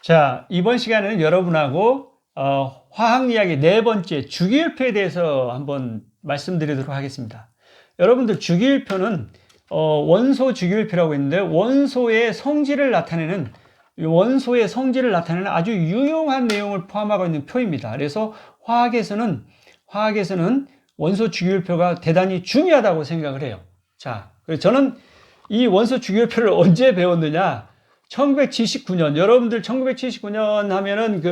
자, 이번 시간에는 여러분하고 화학 이야기 네 번째 주기율표에 대해서 한번 말씀드리도록 하겠습니다. 여러분들 주기율표는 원소 주기율표라고 있는데 원소의 성질을 나타내는 아주 유용한 내용을 포함하고 있는 표입니다. 그래서 화학에서는 원소 주기율표가 대단히 중요하다고 생각을 해요. 자, 그래서 저는 이 원소 주기율표를 언제 배웠느냐? 1979년, 여러분들 1979년 하면은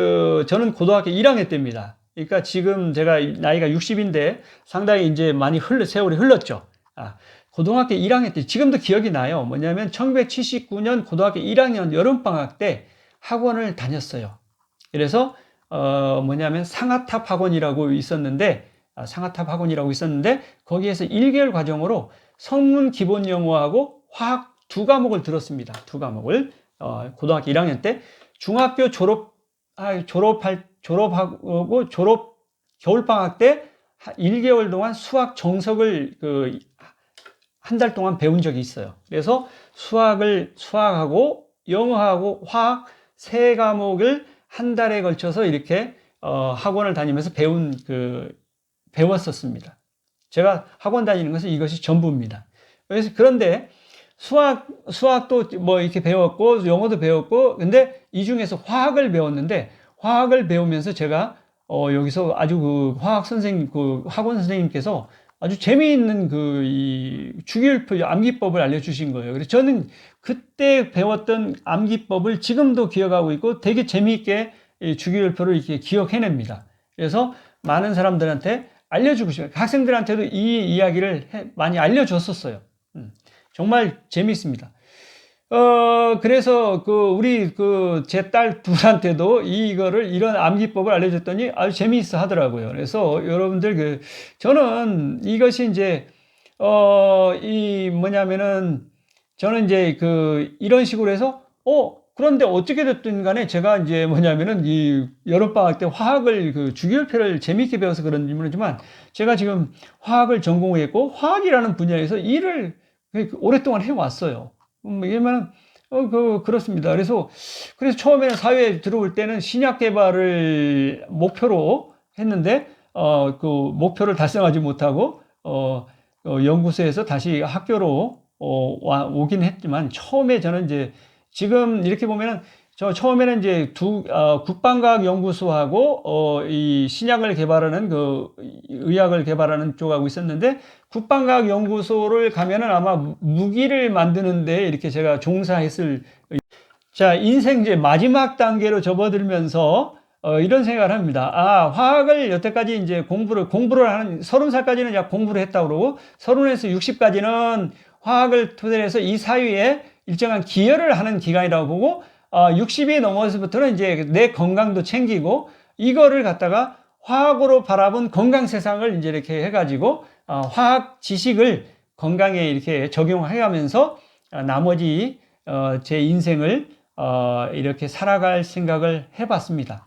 저는 고등학교 1학년 때입니다. 그러니까 지금 제가 나이가 60인데 상당히 이제 많이 세월이 흘렀죠. 고등학교 1학년 때, 지금도 기억이 나요. 뭐냐면 1979년 고등학교 1학년 여름방학 때 학원을 다녔어요. 그래서, 뭐냐면 상하탑 학원이라고 있었는데, 거기에서 1개월 과정으로 성문 기본 영어하고 화학 두 과목을 들었습니다. 두 과목을. 고등학교 1학년 때 중학교 졸업하고 겨울방학 때 1개월 동안 수학 정석을 한 달 동안 배운 적이 있어요. 그래서 수학하고 영어하고 화학 세 과목을 한 달에 걸쳐서 이렇게 학원을 다니면서 배웠었습니다. 제가 학원 다니는 것은 이것이 전부입니다. 그런데 수학도 뭐 이렇게 배웠고, 영어도 배웠고, 근데 이 중에서 화학을 배웠는데, 화학을 배우면서 제가, 여기서 아주 학원 선생님께서 아주 재미있는 이 주기율표 암기법을 알려주신 거예요. 그래서 저는 그때 배웠던 암기법을 지금도 기억하고 있고, 되게 재미있게 이 주기율표를 이렇게 기억해냅니다. 그래서 많은 사람들한테 알려주고 싶어요. 학생들한테도 이 이야기를 많이 알려줬었어요. 정말 재미있습니다. 그래서 우리 제 딸 둘한테도 이런 암기법을 알려줬더니 아주 재미있어 하더라고요. 그래서 여러분들 저는 이것이 이제 저는 이제 이런 식으로 해서 그런데 어떻게 됐든 간에 제가 이제 이 여름방학 때 화학을 주기율표를 재미있게 배워서 그런지 모르지만 제가 지금 화학을 전공했고 화학이라는 분야에서 일을 오랫동안 해왔어요. 왜냐면, 그렇습니다. 그래서 처음에는 사회에 들어올 때는 신약 개발을 목표로 했는데, 목표를 달성하지 못하고, 연구소에서 다시 학교로, 오긴 했지만, 처음에 저는 이제, 지금 이렇게 보면은, 처음에는 이제 국방과학 연구소하고, 이 신약을 개발하는 의학을 개발하는 쪽하고 있었는데, 국방과학 연구소를 가면은 아마 무기를 만드는데 이렇게 제가 자, 인생 이제 마지막 단계로 접어들면서, 이런 생각을 합니다. 화학을 여태까지 이제 공부를 하는, 30살까지는 약 공부를 했다고 그러고, 30에서 60까지는 화학을 토대로 해서 이 사회에 일정한 기여를 하는 기간이라고 보고, 60이 넘어서부터는 이제 내 건강도 챙기고, 이거를 갖다가 화학으로 바라본 건강 세상을 이제 이렇게 해가지고, 화학 지식을 건강에 이렇게 적용해 가면서, 나머지, 제 인생을, 이렇게 살아갈 생각을 해봤습니다.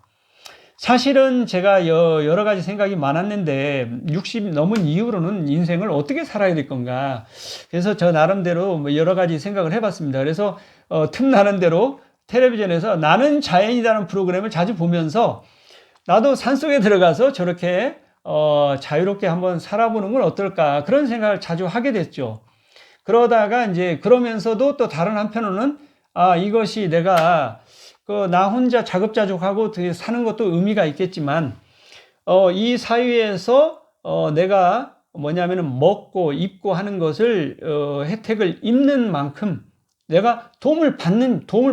사실은 제가 여러 가지 생각이 많았는데 60 넘은 이후로는 인생을 어떻게 살아야 될 건가. 그래서 저 나름대로 여러 가지 생각을 해봤습니다. 그래서 틈나는 대로 텔레비전에서 나는 자연이라는 프로그램을 자주 보면서 나도 산속에 들어가서 저렇게 자유롭게 한번 살아보는 건 어떨까, 그런 생각을 자주 하게 됐죠. 그러다가 이제 그러면서도 또 다른 한편으로는 이것이 내가 나 혼자 자급자족하고 사는 것도 의미가 있겠지만 이 사회에서 내가 먹고 입고 하는 것을 혜택을 입는 만큼 내가 도움을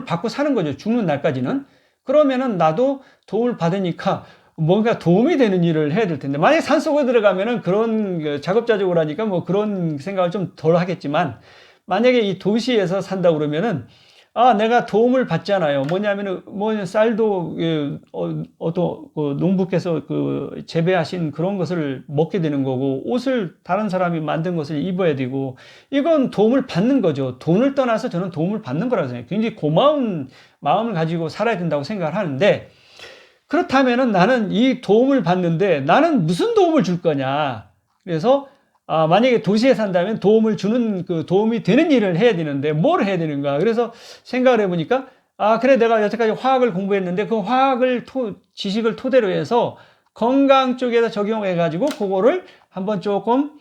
받고 사는 거죠. 죽는 날까지는. 그러면은 나도 도움을 받으니까 뭔가 도움이 되는 일을 해야 될 텐데, 만약에 산속에 들어가면은 그런 자급자족을 하니까 그런 생각을 좀 덜 하겠지만, 만약에 이 도시에서 산다 그러면은 내가 도움을 받잖아요. 쌀도 농부께서 재배하신 그런 것을 먹게 되는 거고, 옷을 다른 사람이 만든 것을 입어야 되고, 이건 도움을 받는 거죠. 돈을 떠나서 저는 도움을 받는 거라고 생각해요. 굉장히 고마운 마음을 가지고 살아야 된다고 생각을 하는데, 그렇다면은 나는 이 도움을 받는데 나는 무슨 도움을 줄 거냐. 그래서 만약에 도시에 산다면 도움이 되는 일을 해야 되는데 뭘 해야 되는가. 그래서 생각을 해보니까 그래, 내가 여태까지 화학을 공부했는데 그 지식을 토대로 해서 건강 쪽에다 적용해가지고 그거를 한번 조금,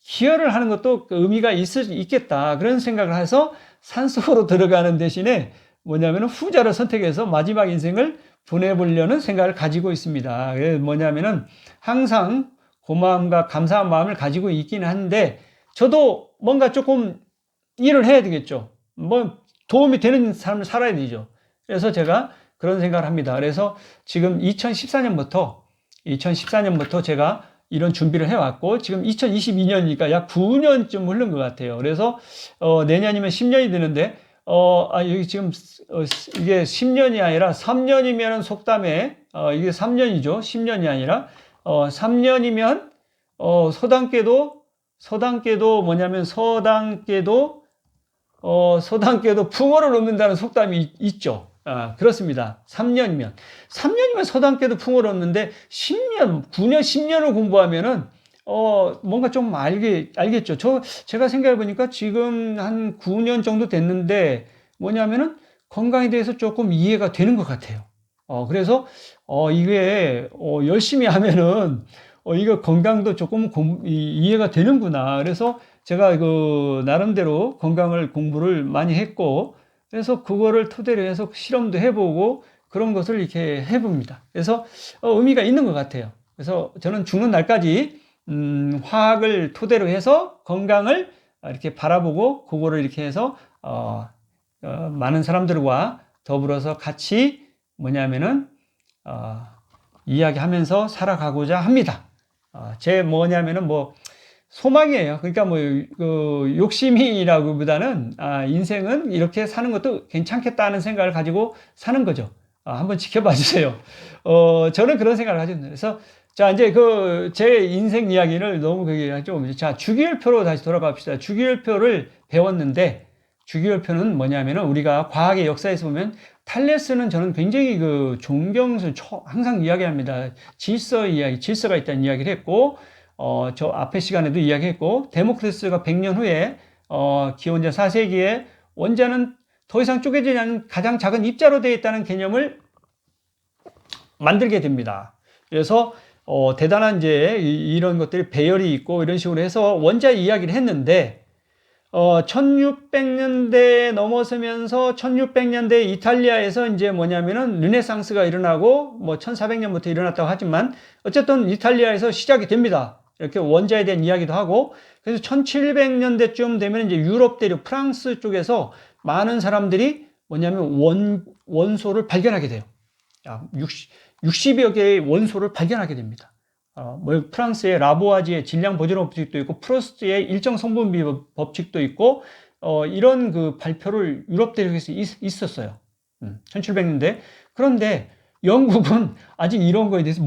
기여를 하는 것도 그 의미가 있겠다. 그런 생각을 해서 산속으로 들어가는 대신에 뭐냐면은 후자를 선택해서 마지막 인생을 보내보려는 생각을 가지고 있습니다. 뭐냐면은 항상 고마움과 감사한 마음을 가지고 있긴 한데 저도 뭔가 조금 일을 해야 되겠죠. 뭐 도움이 되는 삶을 살아야 되죠. 그래서 제가 그런 생각을 합니다. 그래서 지금 2014년부터 제가 이런 준비를 해왔고 지금 2022년이니까 약 9년쯤 흐른 것 같아요. 그래서 내년이면 10년이 되는데 여기 지금 이게 10년이 아니라 3년이면 속담에 이게 3년이죠. 10년이 아니라 3년이면 서당께도 뭐냐면 서당께도 풍어를 얻는다는 속담이 있죠. 그렇습니다. 3년이면 서당께도 풍어를 얻는데 10년, 9년, 10년을 공부하면은 뭔가 좀 알겠죠. 제가 생각해 보니까 지금 한 9년 정도 됐는데 뭐냐면은 건강에 대해서 조금 이해가 되는 것 같아요. 그래서 이게 열심히 하면은 이거 건강도 조금 이해가 되는구나. 그래서 제가 그 나름대로 건강을 공부를 많이 했고 그래서 그거를 토대로 해서 실험도 해보고 그런 것을 이렇게 해봅니다. 그래서 의미가 있는 것 같아요. 그래서 저는 죽는 날까지 화학을 토대로 해서 건강을 이렇게 바라보고 그거를 이렇게 해서 많은 사람들과 더불어서 같이 뭐냐면은 이야기하면서 살아가고자 합니다. 제 뭐냐면은 뭐 소망이에요. 그러니까 뭐 그 욕심이라기보다는 인생은 이렇게 사는 것도 괜찮겠다는 생각을 가지고 사는 거죠. 한번 지켜봐 주세요. 저는 그런 생각을 가지고 있는 그래서 자 이제 그 제 인생 이야기를 너무 그게 자 주기율표로 다시 돌아갑시다. 주기율표를 배웠는데 주기율표는 뭐냐면은 우리가 과학의 역사에서 보면 탈레스는 저는 굉장히 그 항상 이야기합니다. 질서가 있다는 이야기를 했고, 저 앞에 시간에도 이야기했고, 데모크리투스가 100년 후에, 기원전 4세기에 원자는 더 이상 쪼개지지 않은 가장 작은 입자로 되어 있다는 개념을 만들게 됩니다. 그래서, 대단한 이제 이런 것들이 배열이 있고 이런 식으로 해서 원자 이야기를 했는데, 1600년대 넘어서면서 1600년대 이탈리아에서 이제 뭐냐면은 르네상스가 일어나고 뭐 1400년부터 일어났다고 하지만 어쨌든 이탈리아에서 시작이 됩니다. 이렇게 원자에 대한 이야기도 하고 그래서 1700년대쯤 되면 이제 유럽 대륙 프랑스 쪽에서 많은 사람들이 뭐냐면 원소를 발견하게 돼요. 60여 개의 원소를 발견하게 됩니다. 뭐 프랑스의 라보아지의 질량 보존 법칙도 있고 프로스트의 일정 성분비 법칙도 있고 이런 그 발표를 유럽 대륙에서 있었어요. 1700년대. 그런데 영국은 아직 이런 거에 대해서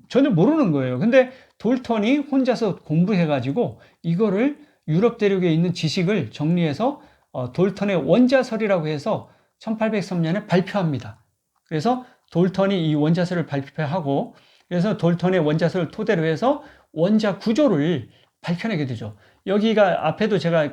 전혀 모르는 거예요. 근데 돌턴이 혼자서 공부해가지고 이거를 유럽 대륙에 있는 지식을 정리해서 돌턴의 원자설이라고 해서 1803년에 발표합니다. 그래서 돌턴이 이 원자설을 발표하고 그래서 돌턴의 원자설을 토대로 해서 원자 구조를 밝혀내게 되죠. 여기가 앞에도 제가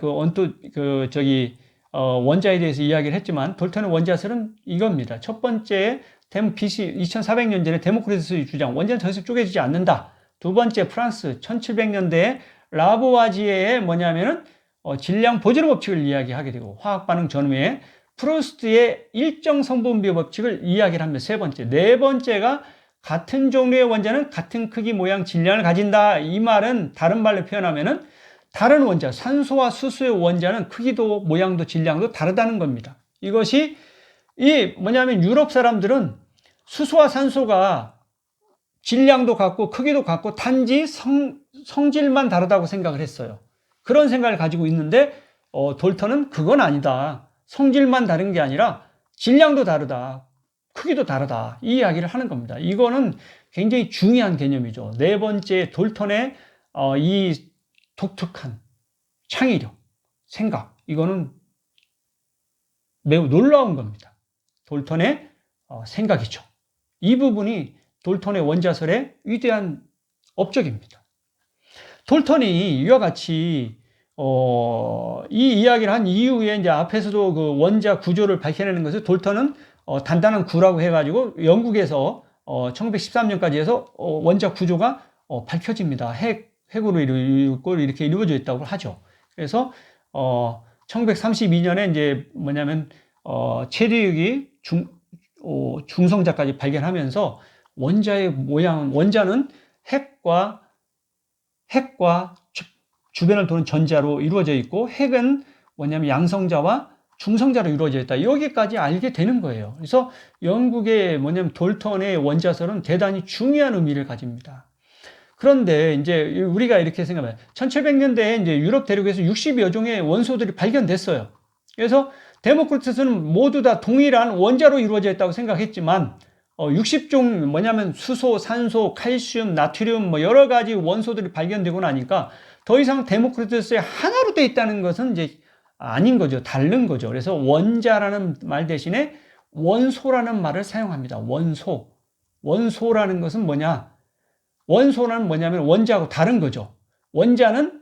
원자에 대해서 이야기를 했지만 돌턴의 원자설은 이겁니다. 첫 번째 BC 2400년 전에 데모크리투스의 주장 원자는 더 이상 쪼개지지 않는다. 두 번째 프랑스 1700년대에 라보아지에의 뭐냐면은 질량 보존 법칙을 이야기하게 되고 화학 반응 전후에 프로스트의 일정 성분비 법칙을 이야기를 합니다. 세 번째. 네 번째가 같은 종류의 원자는 같은 크기, 모양, 질량을 가진다. 이 말은 다른 말로 표현하면은 다른 원자, 산소와 수소의 원자는 크기도, 모양도, 질량도 다르다는 겁니다. 이것이 뭐냐면 유럽 사람들은 수소와 산소가 질량도 같고 크기도 같고 단지 성질만 다르다고 생각을 했어요. 그런 생각을 가지고 있는데 돌턴은 그건 아니다. 성질만 다른 게 아니라 질량도 다르다. 크기도 다르다. 이 이야기를 하는 겁니다. 이거는 굉장히 중요한 개념이죠. 네 번째 돌턴의 이 독특한 창의력, 생각. 이거는 매우 놀라운 겁니다. 돌턴의 생각이죠. 이 부분이 돌턴의 원자설의 위대한 업적입니다. 돌턴이 이와 같이 이 이야기를 한 이후에 이제 앞에서도 그 원자 구조를 밝혀내는 것을 돌턴은 단단한 구라고 해가지고 영국에서 1913년까지 해서 원자 구조가 밝혀집니다. 핵으로 이렇게 이루어져 있다고 하죠. 그래서 1932년에 이제 뭐냐면 최대육이 중성자까지 발견하면서 원자의 모양, 원자는 핵과 주변을 도는 전자로 이루어져 있고 핵은 뭐냐면 양성자와 중성자로 이루어져 있다. 여기까지 알게 되는 거예요. 그래서 영국의 뭐냐면 돌턴의 원자설은 대단히 중요한 의미를 가집니다. 그런데 이제 우리가 이렇게 생각해요. 1700년대에 이제 유럽 대륙에서 60여 종의 원소들이 발견됐어요. 그래서 데모크리투스는 모두 다 동일한 원자로 이루어져 있다고 생각했지만 60종 뭐냐면 수소, 산소, 칼슘, 나트륨 뭐 여러 가지 원소들이 발견되고 나니까 더 이상 데모크리투스에 하나로 되어 있다는 것은 이제 아닌 거죠. 다른 거죠. 그래서 원자라는 말 대신에 원소라는 말을 사용합니다. 원소. 원소라는 것은 뭐냐? 원소는 뭐냐면 원자하고 다른 거죠. 원자는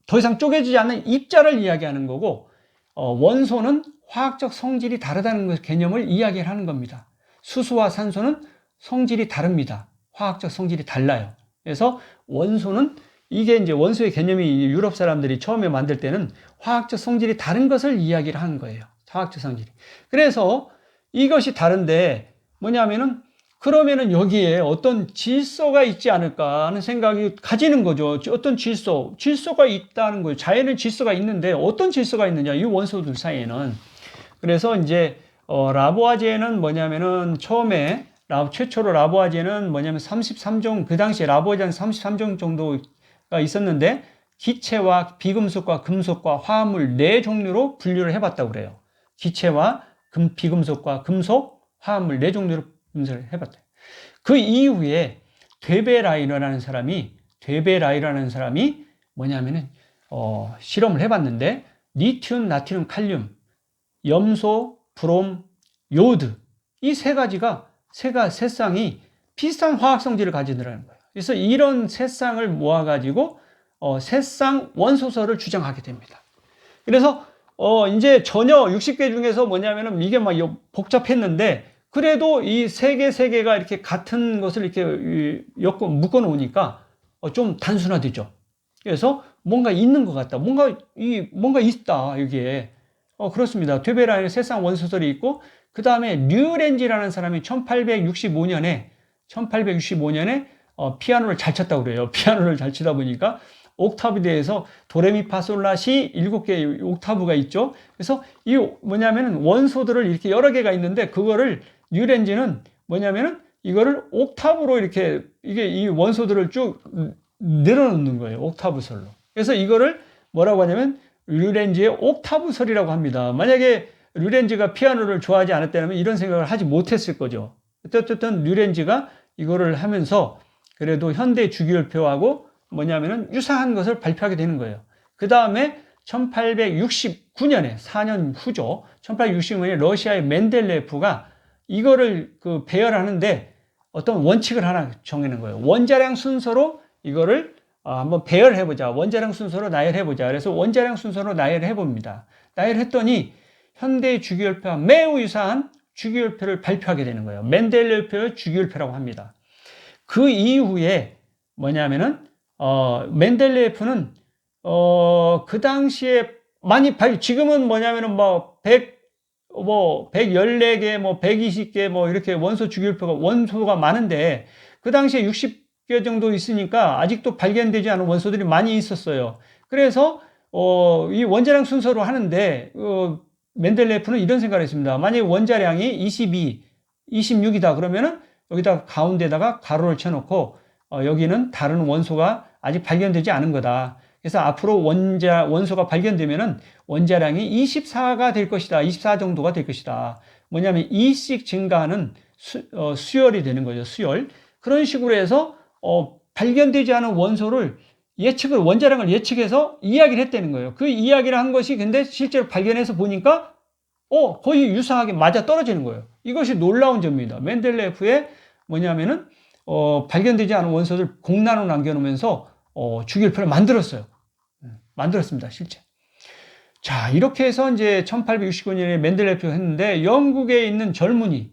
더 이상 쪼개지지 않는 입자를 이야기하는 거고, 원소는 화학적 성질이 다르다는 개념을 이야기를 하는 겁니다. 수소와 산소는 성질이 다릅니다. 화학적 성질이 달라요. 그래서 원소는 이게 이제 원소의 개념이 유럽 사람들이 처음에 만들 때는 화학적 성질이 다른 것을 이야기를 하는 거예요. 화학적 성질이. 그래서 이것이 다른데 뭐냐면은 그러면은 여기에 어떤 질서가 있지 않을까 하는 생각이 가지는 거죠. 어떤 질서가 있다는 거예요. 자연은 질서가 있는데 어떤 질서가 있느냐, 이 원소들 사이에는. 그래서 이제 라보아제는 뭐냐면은 처음에 최초로 라보아제는 뭐냐면 33종, 그 당시에 라보아제는 33종 정도가 있었는데 기체와 비금속과 금속과 화합물 4종류로 분류를 해봤다고 그래요. 기체와 비금속과 금속, 화합물 4종류로 분석을 해봤대요. 그 이후에 데베라이라는 사람이 뭐냐면은 실험을 해봤는데 리튬, 나트륨, 칼륨, 염소, 브롬, 요드 이 세 가지가 세 쌍이 비슷한 화학 성질을 가지더라는 거예요. 그래서 이런 세 쌍을 모아가지고 세 쌍 원소설을 주장하게 됩니다. 그래서 이제 전혀 60개 중에서 뭐냐면은 이게 막 복잡했는데 그래도 이 세 개가 이렇게 같은 것을 이렇게 묶어 놓으니까 좀 단순화되죠. 그래서 뭔가 있는 것 같다. 뭔가 있다, 여기에. 그렇습니다. 되베라인의 세상 원소설이 있고, 그 다음에 류렌지라는 사람이 1865년에 피아노를 잘 쳤다고 그래요. 피아노를 잘 치다 보니까 옥타브 대에서 도레미파솔라시 7개의 옥타브가 있죠. 그래서 이 뭐냐면은 원소들을 이렇게 여러 개가 있는데 그거를 류렌지는 뭐냐면은 이거를 옥타브로 이렇게 이 원소들을 쭉 늘어놓는 거예요. 옥타브설로. 그래서 이거를 뭐라고 하냐면 류렌지의 옥타브설이라고 합니다. 만약에 류렌지가 피아노를 좋아하지 않았다면 이런 생각을 하지 못했을 거죠. 어쨌든 류렌지가 이거를 하면서 그래도 현대 주기율표하고 뭐냐면은 유사한 것을 발표하게 되는 거예요. 그 다음에 1869년에 4년 후죠. 1869년에 러시아의 멘델레프가 이거를 배열하는데 어떤 원칙을 하나 정해는 거예요. 원자량 순서로 이거를 한번 배열해보자. 원자량 순서로 나열해보자. 그래서 원자량 순서로 나열해봅니다. 나열했더니 현대의 주기율표와 매우 유사한 주기율표를 발표하게 되는 거예요. 멘델레프의 주기율표라고 합니다. 그 이후에 뭐냐면은 멘델레프는 그 당시에 많이 지금은 뭐냐면은 114개, 120개, 이렇게 원소가 많은데, 그 당시에 60개 정도 있으니까 아직도 발견되지 않은 원소들이 많이 있었어요. 그래서, 이 원자량 순서로 하는데, 멘델레프는 이런 생각을 했습니다. 만약에 원자량이 26이다. 그러면은 여기다 가운데다가 가로를 쳐놓고, 여기는 다른 원소가 아직 발견되지 않은 거다. 그래서 앞으로 원소가 발견되면은 원자량이 24가 될 것이다. 24 정도가 될 것이다. 뭐냐면 2씩 증가하는 수열이 되는 거죠. 수열. 그런 식으로 해서 발견되지 않은 원자량을 예측해서 이야기를 했다는 거예요. 그 이야기를 한 것이 근데 실제로 발견해서 보니까 거의 유사하게 맞아 떨어지는 거예요. 이것이 놀라운 점입니다. 멘델레프의 뭐냐면은 발견되지 않은 원소들 공란으로 남겨놓으면서 주기율표를 만들었어요. 만들었습니다, 실제. 자, 이렇게 해서 이제 1869년에 맨델레프가 했는데, 영국에 있는 젊은이,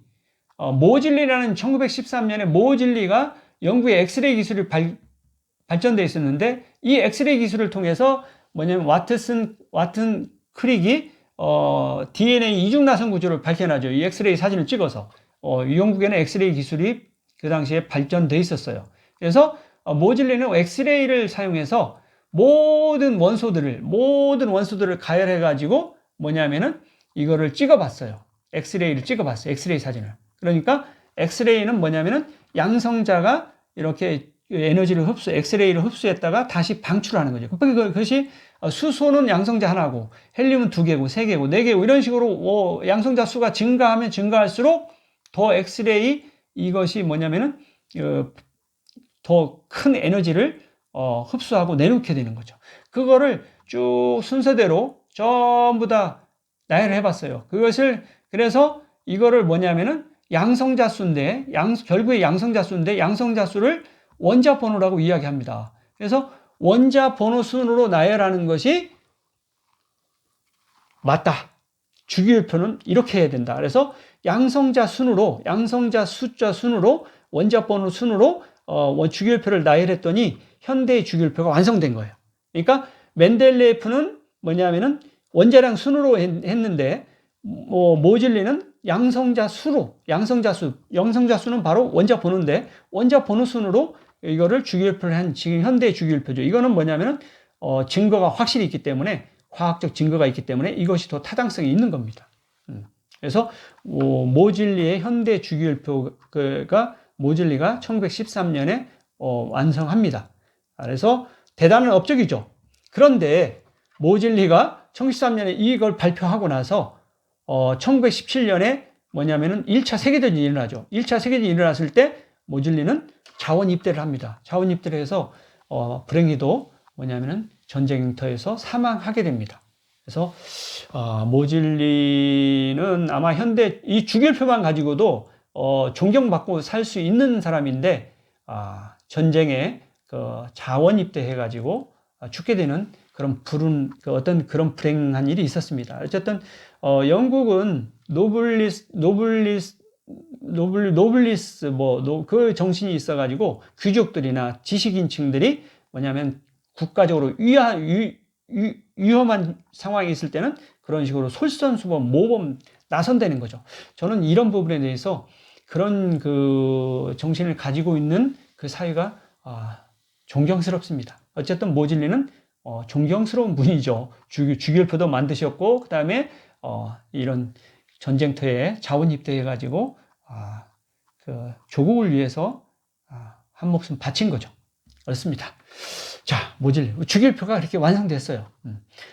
모질리라는 1913년에 모질리가 영국의 엑스레이 기술이 발전되어 있었는데, 이 엑스레이 기술을 통해서 뭐냐면 와튼 크릭이 DNA 이중나선 구조를 발견하죠. 이 엑스레이 사진을 찍어서. 영국에는 엑스레이 기술이 그 당시에 발전되어 있었어요. 그래서 모질리는 엑스레이를 사용해서 모든 원소들을 가열해 가지고 뭐냐면은 이거를 찍어봤어요. 엑스레이를 찍어봤어요. 엑스레이 사진을. 그러니까 엑스레이는 뭐냐면은 양성자가 이렇게 엑스레이를 흡수했다가 다시 방출하는 거죠. 그것이 수소는 양성자 하나고, 헬륨은 2개고, 3개고, 4개고, 이런 식으로 양성자 수가 증가하면 증가할수록 더 엑스레이, 이것이 뭐냐면은 더 큰 에너지를 흡수하고 내놓게 되는 거죠. 그거를 쭉 순서대로 전부 다 나열을 해봤어요. 그래서 이거를 뭐냐면은 양성자수인데, 결국에 양성자수를 원자 번호라고 이야기합니다. 그래서 원자 번호 순으로 나열하는 것이 맞다. 주기율표는 이렇게 해야 된다. 그래서 양성자 숫자 순으로, 원자 번호 순으로 주기율표를 나열했더니 현대의 주기율표가 완성된 거예요. 그러니까 맨델레프는 뭐냐면은 원자량 순으로 했는데, 모질리는 양성자수는 바로 원자 번호인데, 원자 번호 순으로 이거를 주기율표를 한 지금 현대의 주기율표죠. 이거는 뭐냐면은 증거가 확실히 있기 때문에, 과학적 증거가 있기 때문에 이것이 더 타당성이 있는 겁니다. 그래서 모질리의 현대 주기율표가 모질리가 1913년에 완성합니다. 그래서 대단한 업적이죠. 그런데 모질리가 1913년에 이걸 발표하고 나서 1917년에 뭐냐면은 1차 세계대전이 일어나죠. 1차 세계대전이 일어났을 때 모질리는 자원 입대를 합니다. 자원 입대를 해서 불행히도 뭐냐면은 전쟁터에서 사망하게 됩니다. 그래서 모질리는 아마 현대 이 주기율표만 가지고도 존경받고 살 수 있는 사람인데, 전쟁에 자원 입대해 가지고 죽게 되는 그런 어떤 그런 불행한 일이 있었습니다. 어쨌든 영국은 노블리스 그 정신이 있어 가지고 귀족들이나 지식인층들이 뭐냐면 국가적으로 위험한 상황이 있을 때는 그런 식으로 솔선수범, 모범 나선다는 거죠. 저는 이런 부분에 대해서 그런 그 정신을 가지고 있는 그 사회가 존경스럽습니다. 어쨌든 모질리는 존경스러운 분이죠. 주기율표도 만드셨고, 그 다음에 이런 전쟁터에 자원 입대해 가지고 그 조국을 위해서 한 목숨 바친 거죠. 그렇습니다. 자, 모질리 주기율표가 이렇게 완성됐어요.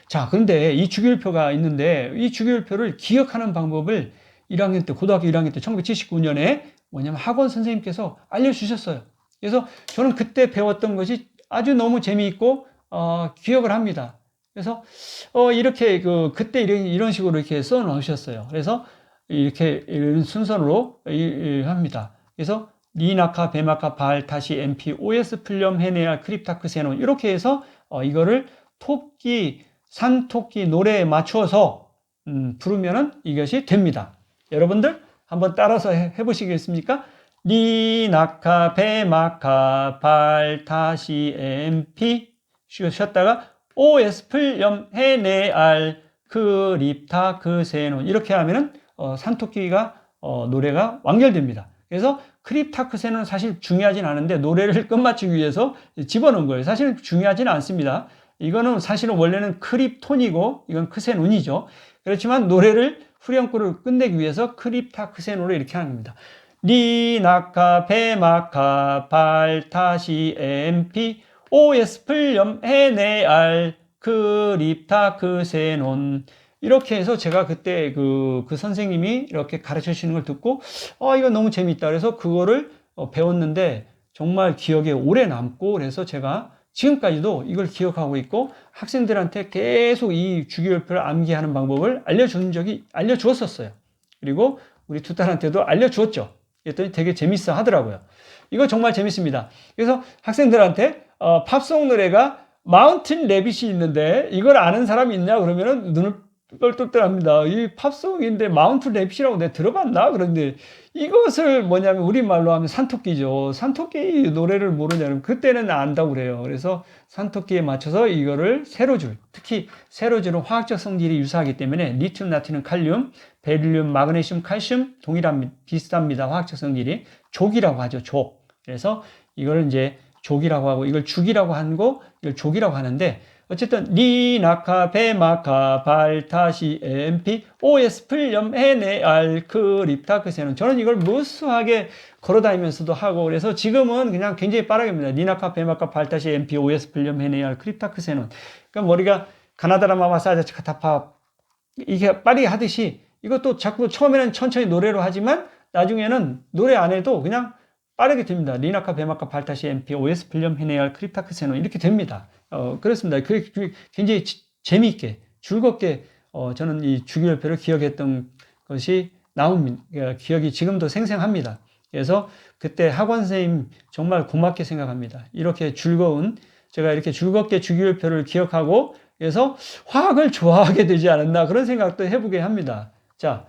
자, 그런데 이 주기율표가 있는데, 이 주기율표를 기억하는 방법을 1학년 때, 고등학교 1학년 때 1979년에 뭐냐면 학원 선생님께서 알려주셨어요. 그래서 저는 그때 배웠던 것이 아주 너무 재미있고 기억을 합니다. 그래서 이렇게 그때 이런 식으로 이렇게 써 놓으셨어요. 그래서 이렇게 이런 순서로 합니다. 그래서 니나카, 베마카, 발, 다시, MP, OS, 플륨, 헤네알, 크립타크, 세논, 이렇게 해서 이거를 산토끼 노래에 맞춰서 부르면은 이것이 됩니다. 여러분들 한번 따라서 해보시겠습니까? 니나카, 베마카, 발, 다시, MP, 쉬었다가 OS, 플륨, 헤네알, 크립타크, 세논, 이렇게 하면은 산토끼가 노래가 완결됩니다. 그래서 크립타크세는 사실 중요하진 않은데 노래를 끝마치기 위해서 집어넣은 거예요. 사실은 중요하지는 않습니다. 이거는 사실은 원래는 크립톤이고 이건 크세논이죠. 그렇지만 노래를 후렴구를 끝내기 위해서 크립타크세논으로 이렇게 하는 겁니다. 니나카, 베마카, 발, 다시, MP, OS, 플륨, 헤네알, 크립타크세논, 이렇게 해서 제가 그때 그 선생님이 이렇게 가르쳐 주시는 걸 듣고 이거 너무 재밌다 그래서 그거를 배웠는데 정말 기억에 오래 남고, 그래서 제가 지금까지도 이걸 기억하고 있고 학생들한테 계속 이 주기율표를 암기하는 방법을 알려주었었어요. 그리고 우리 두 딸한테도 알려주었죠. 그랬더니 되게 재밌어 하더라고요. 이거 정말 재밌습니다. 그래서 학생들한테 팝송 노래가 마운틴 래빗이 있는데 이걸 아는 사람이 있냐 그러면은 눈을 똘똘똘합니다. 이 팝송인데 마운틴 래빗이라고 내가 들어봤나? 그런데 이것을 뭐냐면 우리말로 하면 산토끼죠. 산토끼 노래를 모르냐면 그때는 안다고 그래요. 그래서 산토끼에 맞춰서 이거를 세로줄, 특히 세로줄은 화학적 성질이 유사하기 때문에 리튬, 나트륨, 칼륨, 베릴륨, 마그네슘, 칼슘 동일합니다. 비슷합니다. 화학적 성질이 족이라고 하죠. 족. 그래서 이걸 이제 족이라고 하고 이걸 죽이라고 하고 이걸 족이라고 하는데 어쨌든 리나카 베마카 발타시 MP OS 풀염 NAR 크립타크세논 저는 이걸 무수하게 걸어다니면서도 하고 그래서 지금은 그냥 굉장히 빠르게입니다. 리나카 베마카 발타시 MP OS 풀염 NAR 크립타크세논 그러니까 머리가 가나다라마 마사자 카타파 이게 빨리 하듯이 이것도 자꾸 처음에는 천천히 노래로 하지만 나중에는 노래 안 해도 그냥 빠르게 됩니다. 리나카 베마카 발타시 MP OS 풀염 헤네알 크립타크세논 이렇게 됩니다. 그렇습니다. 굉장히 재미있게 즐겁게 저는 이 주기율표를 기억했던 것이 나옵니다. 기억이 지금도 생생합니다. 그래서 그때 학원 선생님 정말 고맙게 생각합니다. 이렇게 제가 이렇게 즐겁게 주기율표를 기억하고 그래서 화학을 좋아하게 되지 않았나 그런 생각도 해보게 합니다. 자,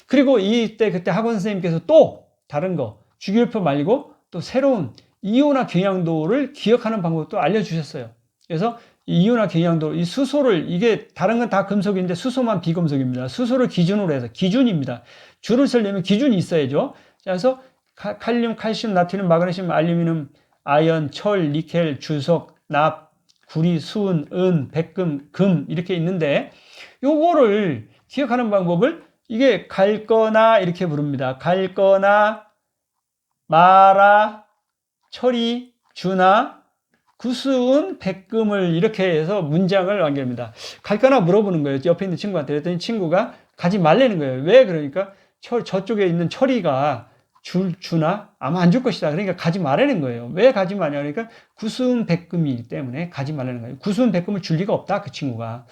그리고 그때 학원 선생님께서 또 다른 거 주기율표 말고 또 새로운 이온화 경향도를 기억하는 방법도 알려주셨어요. 그래서 이온화 경향도, 이 수소를, 이게 다른 건 다 금속인데 수소만 비금속입니다. 수소를 기준으로 해서, 기준입니다. 줄을 쓰려면 기준이 있어야죠. 그래서 칼륨, 칼슘, 나트륨, 마그네슘, 알루미늄, 아연, 철, 니켈, 주석, 납, 구리, 수은, 은, 백금, 금 이렇게 있는데 요거를 기억하는 방법을 이게 갈거나 이렇게 부릅니다. 갈거나 마라, 철이, 주나, 구수은, 백금을 이렇게 해서 문장을 완결합니다. 갈거나 물어보는 거예요. 옆에 있는 친구한테. 그랬더니 친구가 가지 말라는 거예요. 왜? 그러니까 저쪽에 있는 철이가 주나? 아마 안 줄 것이다. 그러니까 가지 말라는 거예요. 왜 가지 마냐? 그러니까 구수은, 백금이기 때문에 가지 말라는 거예요. 구수은, 백금을 줄 리가 없다. 그 친구가.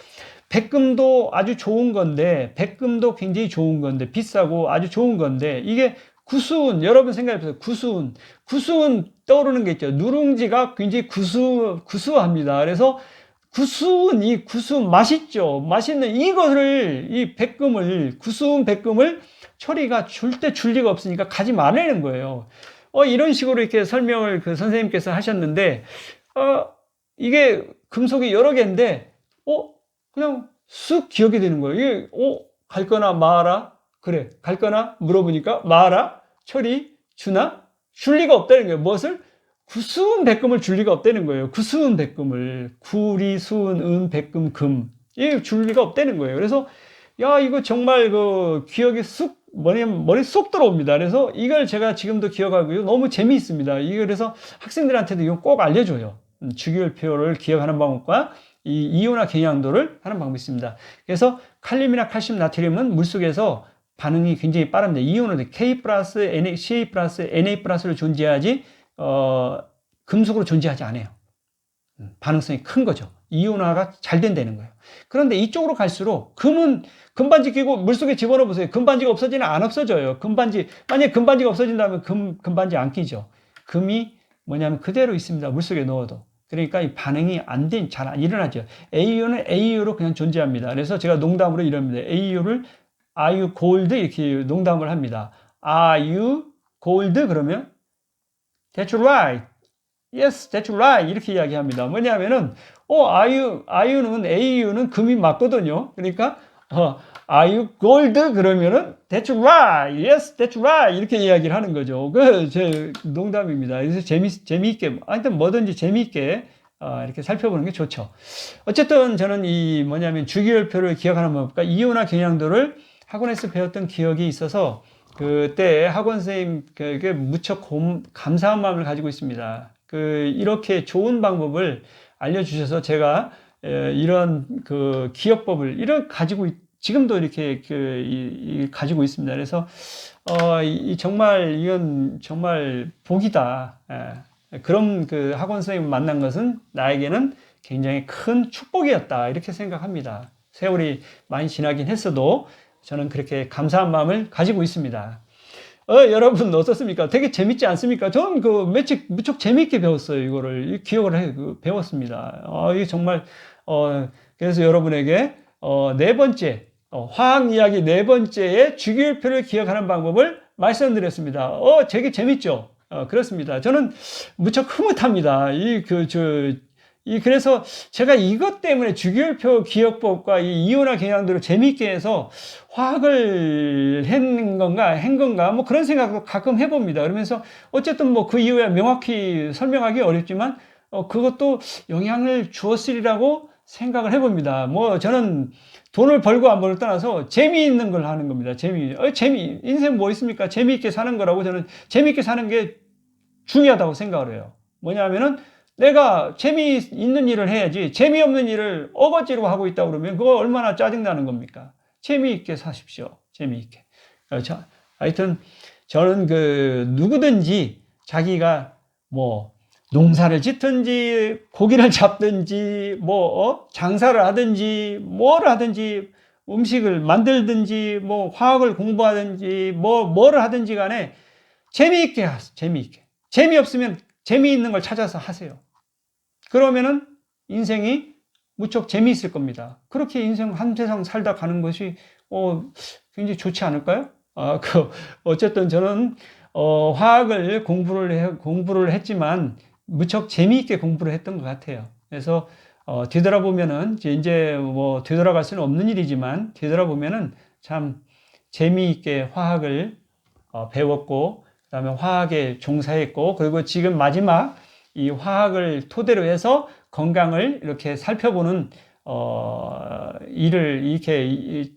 백금도 아주 좋은 건데, 백금도 굉장히 좋은 건데, 비싸고 아주 좋은 건데, 이게 구수은, 여러분 생각해보세요. 구수은 떠오르는 게 있죠. 누룽지가 굉장히 구수합니다. 그래서 구수은 맛있죠. 맛있는 이거를, 이 백금을, 구수은 백금을 철이가 줄 리가 없으니까 가지 말라는 거예요. 이런 식으로 이렇게 설명을 그 선생님께서 하셨는데, 이게 금속이 여러 개인데, 그냥 쑥 기억이 되는 거예요. 이게, 갈거나 마라? 그래. 갈거나 물어보니까 마라? 철이? 주나? 줄 리가 없다는 거예요. 무엇을? 구수은 백금을 줄 리가 없다는 거예요. 구수은 백금을. 구리, 수은, 은, 백금, 금. 이게 줄 리가 없다는 거예요. 그래서, 야, 이거 정말 그 기억이 머리 쏙 들어옵니다. 그래서 이걸 제가 지금도 기억하고요. 너무 재미있습니다. 그래서 학생들한테도 이거 꼭 알려줘요. 주기율표를 기억하는 방법과 이 이온화 경향도를 하는 방법이 있습니다. 그래서 칼륨이나 칼슘, 나트륨은 물속에서 반응이 굉장히 빠릅니다. 이온은 K 플러스, CA 플러스, Na 플러스로 존재하지, 금속으로 존재하지 않아요. 반응성이 큰 거죠. 이온화가 잘 된다는 거예요. 그런데 이쪽으로 갈수록 금반지 끼고 물속에 집어넣어 보세요. 금반지가 없어지나? 안 없어져요. 만약에 금반지가 없어진다면 금반지 안 끼죠. 금이 뭐냐면 그대로 있습니다. 물속에 넣어도. 그러니까 이 반응이 잘 안 일어나죠. AU는 AU로 그냥 존재합니다. 그래서 제가 농담으로 이럽니다. AU를 Are you gold? 이렇게 농담을 합니다. Are you gold? 그러면 That's right. Yes, that's right. 이렇게 이야기합니다. 뭐냐면은 AU는 금이 맞거든요. 그러니까 Are you gold? 그러면은 That's right. Yes, that's right. 이렇게 이야기를 하는 거죠. 제 농담입니다. 그래서 재미있게 하여튼 뭐든지 재미있게 이렇게 살펴보는 게 좋죠. 어쨌든 저는 주기율표를 기억하는 방법과 이온화 경향도를 학원에서 배웠던 기억이 있어서 그때 학원 선생님께 무척 감사한 마음을 가지고 있습니다. 이렇게 좋은 방법을 알려주셔서 제가 이런 기억법을 지금도 이렇게 가지고 있습니다. 그래서 이건 정말 복이다. 그런 학원 선생님을 만난 것은 나에게는 굉장히 큰 축복이었다. 이렇게 생각합니다. 세월이 많이 지나긴 했어도 저는 그렇게 감사한 마음을 가지고 있습니다. 여러분 어떻습니까? 되게 재밌지 않습니까? 저는 무척 재밌게 배웠어요. 이거를 기억을 배웠습니다. 이게 정말 그래서 여러분에게 네 번째 화학 이야기 네 번째의 주기율표를 기억하는 방법을 말씀드렸습니다. 되게 재밌죠? 그렇습니다. 저는 무척 흐뭇합니다. 그래서 제가 이것 때문에 주기율표 기억법과 이 이온화 경향도를 재밌게 해서 화학을 한 건가, 뭐 그런 생각도 가끔 해봅니다. 그러면서 어쨌든 뭐 그 이후에 명확히 설명하기 어렵지만, 그것도 영향을 주었으리라고 생각을 해봅니다. 뭐 저는 돈을 벌고 안 벌고 떠나서 재미있는 걸 하는 겁니다. 인생 뭐 있습니까? 재미있게 사는 거라고 저는 재미있게 사는 게 중요하다고 생각을 해요. 뭐냐면은 내가 재미있는 일을 해야지 재미없는 일을 어거지로 하고 있다 그러면 그거 얼마나 짜증나는 겁니까? 재미있게 사십시오. 재미있게. 하여튼 저는 누구든지 자기가 뭐 농사를 짓든지 고기를 잡든지 뭐 장사를 하든지 뭐를 하든지 음식을 만들든지 뭐 화학을 공부하든지 뭐를 하든지 간에 재미있게 하세요. 재미있게. 재미없으면 재미있는 걸 찾아서 하세요. 그러면은 인생이 무척 재미있을 겁니다. 그렇게 인생 한 세상 살다 가는 것이 굉장히 좋지 않을까요? 어쨌든 저는 화학을 공부를 했지만 무척 재미있게 공부를 했던 것 같아요. 그래서 뒤돌아보면은 이제 뭐 뒤돌아갈 수는 없는 일이지만 뒤돌아보면은 참 재미있게 화학을 배웠고 그다음에 화학에 종사했고 그리고 지금 마지막 이 화학을 토대로 해서 건강을 이렇게 살펴보는 일을 이렇게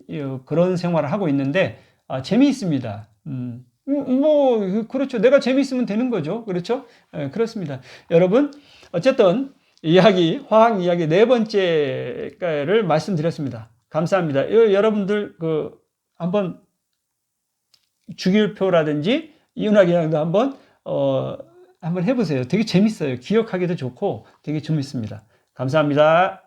그런 생활을 하고 있는데 재미있습니다. 뭐 그렇죠. 내가 재미있으면 되는 거죠. 그렇죠? 그렇습니다. 여러분 어쨌든 화학 이야기 네 번째를 말씀드렸습니다. 감사합니다. 여러분들 한번 주기율표라든지 이온화 경향도 한번 해보세요. 되게 재밌어요. 기억하기도 좋고 되게 재밌습니다. 감사합니다.